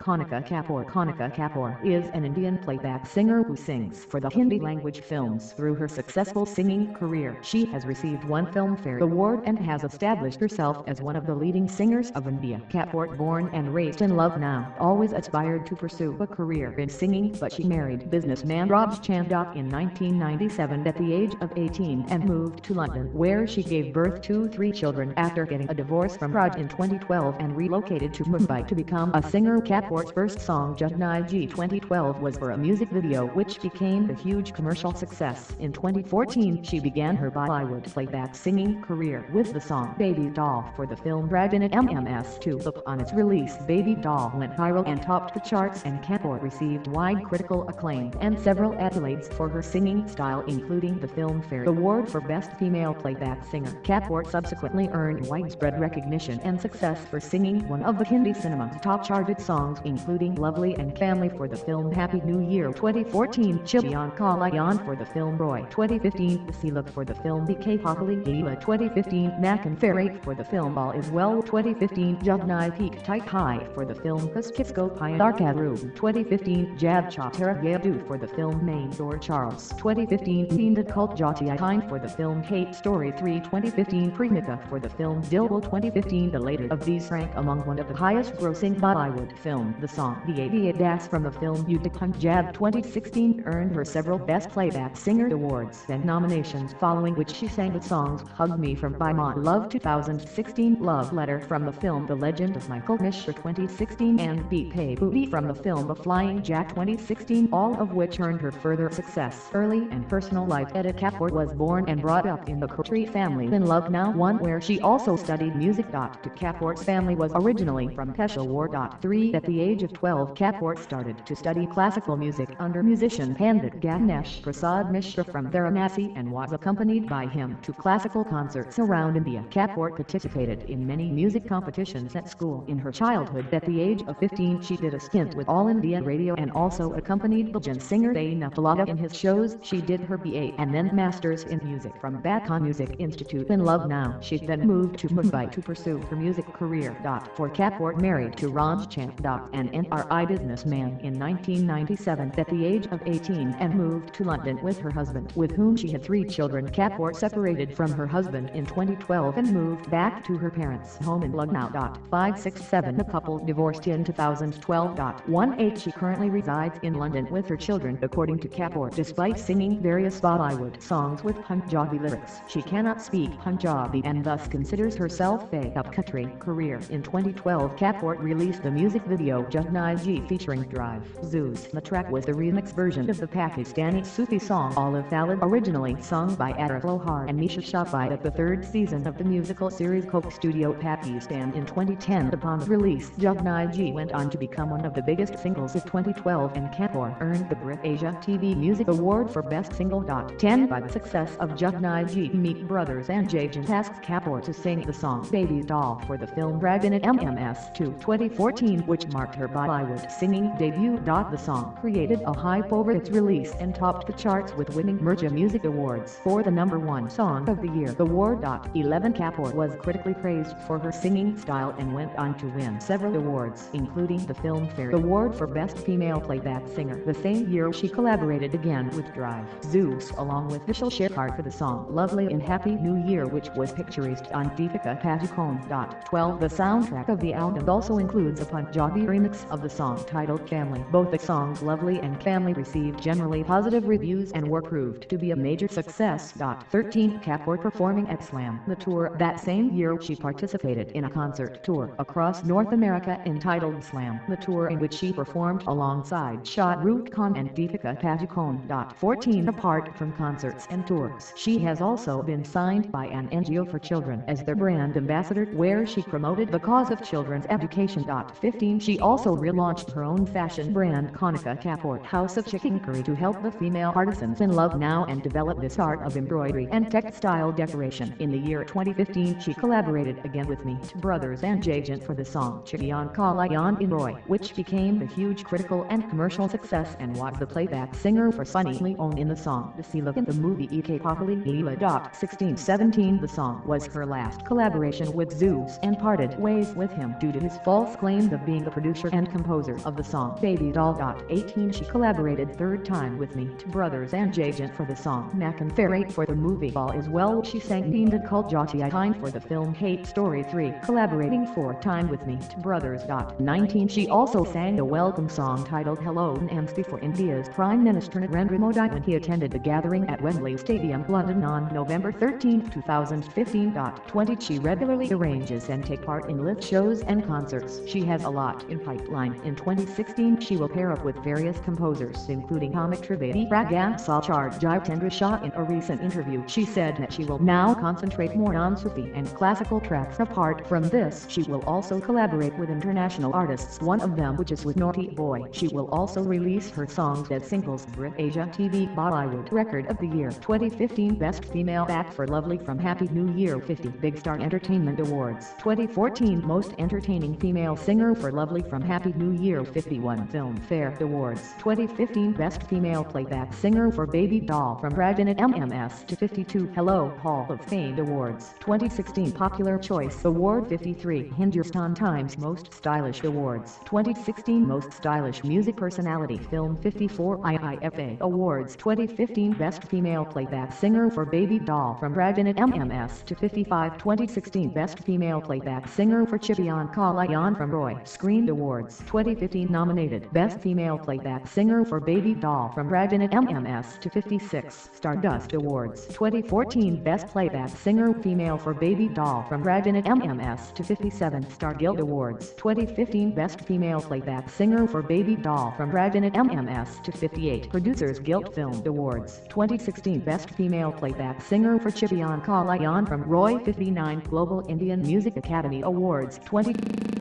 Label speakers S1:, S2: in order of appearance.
S1: Kanika Kapoor. Kanika Kapoor is an Indian playback singer who sings for the Hindi language films. Through her successful singing career, she has received one Filmfare Award and has established herself as one of the leading singers of India. Kapoor, born and raised in Lucknow, always aspired to pursue a career in singing, but she married businessman Raj Chandak in 1997 at the age of 18 and moved to London, where she gave birth to 3 children after getting a divorce from Raj in 2012 and relocated to Mumbai to become a singer. Kapoor's first song Jagnaji 2012 was for a music video which became a huge commercial success. In 2014 she began her Bollywood playback singing career with the song Baby Doll for the film Dragnet MMS2. Upon its release, Baby Doll went viral and topped the charts, and Kapoor received wide critical acclaim and several accolades for her singing style, including the Filmfare Award for Best Female Playback Singer. Kapoor subsequently earned widespread recognition and success for singing one of the Hindi cinema's top charted songs, including Lovely and Family for the film Happy New Year 2014, Chilian Kalayan for the film Roy 2015, Siluk for the film BK Pakali Leela 2015, Makan for the film All Is Well 2015, Jugnai Peak Tight High for the film Kisko Payadar Karu 2015, Jab Chatera Yadu for the film Main Door Charles 2015, Pindad Cult Jati Time for the film Hate Story 3 2015, Prinika for the film Dilwal 2015. The later of these rank among one of the highest grossing Bollywood film. The song The Das from the film Yudh Punjab 2016 earned her several Best Playback Singer awards and nominations, following which she sang the songs Hug Me from By My Love 2016, Love Letter from the film The Legend of Michael Mishra 2016, and Beat Pay Booty from the film The Flying Jack 2016, all of which earned her further success. Early and personal life. Edit Kapoor was born and brought up in the Khatri family in Lucknow, where she also studied music. Kapoor's family was originally from Peshawar. 3 At the age of 12, Kapoor started to study classical music under musician Pandit Ganesh Prasad Mishra from Varanasi and was accompanied by him to classical concerts around India. Kapoor participated in many music competitions at school. In her childhood, at the age of 15, she did a stint with All India Radio and also accompanied Bhajan singer Dana Talada in his shows. She did her BA and then Masters in Music from Bakhan Music Institute in Lucknow. She then moved to Mumbai to pursue her music career. For Kapoor married to Raj Chandak, an NRI businessman, in 1997 at the age of 18 and moved to London with her husband, with whom she had 3 children. Kapoor separated from her husband in 2012 and moved back to her parents' home in Lucknow. 567 The couple divorced in 2012. 18 She currently resides in London with her children. According to Kapoor, despite singing various Bollywood songs with Punjabi lyrics, she cannot speak Punjabi and thus considers herself a up-country career. In 2012, Kapoor released the music video Jagnaji featuring Drive Zeus. The track was the remix version of the Pakistani Sufi song Olive Ballad, originally sung by Arif Lohar and Misha Shafii at the 3rd season of the musical series Coke Studio Pakistan. In 2010, upon release, Jagnaji went on to become one of the biggest singles of 2012, and Kapoor earned the Brit Asia TV Music Award for Best Single. 10 By the success of Jagnaji, Meet Brothers and Jajan asked Kapoor to sing the song Baby Doll for the film Dragnet MMS2 2014, which marked her Bollywood singing debut. The song created a hype over its release and topped the charts with winning Mirja Music Awards for the #1 Song of the Year award. 11 Kapoor was critically praised for her singing style and went on to win several awards, including the Filmfare Award for Best Female Playback Singer. The same year she collaborated again with Drive Zeus along with Vishal Shekhar for the song Lovely in Happy New Year, which was picturized on Deepika Padukone. 12 The soundtrack of the album also includes a Punjabi remix of the song titled Family. Both the songs Lovely and Family received generally positive reviews and were proved to be a major success. 13 Kapoor performing at Slam The Tour. That same year she participated in a concert tour across North America entitled Slam The Tour, in which she performed alongside Shah Rukh Khan and Deepika Padukone. 14 Apart from concerts and tours, she has also been signed by an NGO for children as their brand ambassador, where she promoted the cause of children's education. 15 She also relaunched her own fashion brand Kanika Kapoor House of Chikankary to help the female artisans in Lucknow and develop this art of embroidery and textile decoration. In the year 2015 she collaborated again with Meet Brothers and Jajan for the song Chilian Kalayan in Roy, which became a huge critical and commercial success and was the playback singer for Sunny Leone in the song The Siluk in the movie Ek Pakali Leela. 16-17 The song was her last collaboration with Zeus and parted ways with him due to his false claims of being the producer producer and composer of the song Baby Doll. 18 She collaborated third time with Me Two Brothers and Jagent for the song Mac and Ferret for the movie Ball as well. She sang Dean the Cult Jotty Hind for the film Hate Story 3, collaborating 4 time with Me Two Brothers. 19 She also sang a welcome song titled Hello Namaste for India's Prime Minister Narendra Modi when he attended the gathering at Wembley Stadium, London on November 13, 2015. 20 She regularly arranges and take part in live shows and concerts. She has a lot in pipeline. In 2016 she will pair up with various composers including Amit Trivedi, Ragam Salchar, Jitendra Shah. In a recent interview she said that she will now concentrate more on Sufi and classical tracks. Apart from this, she will also collaborate with international artists, one of them which is with Naughty Boy. She will also release her songs as singles. Brit Asia TV Bollywood Record of the Year 2015 Best Female Act for Lovely from Happy New Year 50 Big Star Entertainment Awards 2014 Most Entertaining Female Singer for Lovely from Happy New Year 51 Filmfare Awards 2015 Best Female Playback Singer for Baby Doll from Rajani MMS to 52 Hello Hall of Fame Awards 2016 Popular Choice Award 53 Hindustan Times Most Stylish Awards 2016 Most Stylish Music Personality Film 54 IIFA Awards 2015 Best Female Playback Singer for Baby Doll from Rajani MMS to 55 2016 Best Female Playback Singer for Chibian Kalayan from Roy Screen Awards 2015 Nominated Best Female Playback Singer for Baby Doll from Rajani MMS to 56 Stardust Awards 2014 Best Playback Singer Female for Baby Doll from Rajani MMS to 57 Star Guild Awards 2015 Best Female Playback Singer for Baby Doll from Rajani MMS to 58 Producers Guild Film Awards 2016 Best Female Playback Singer for Chibian Kalayan from Roy 59 Global Indian Music Academy Awards 20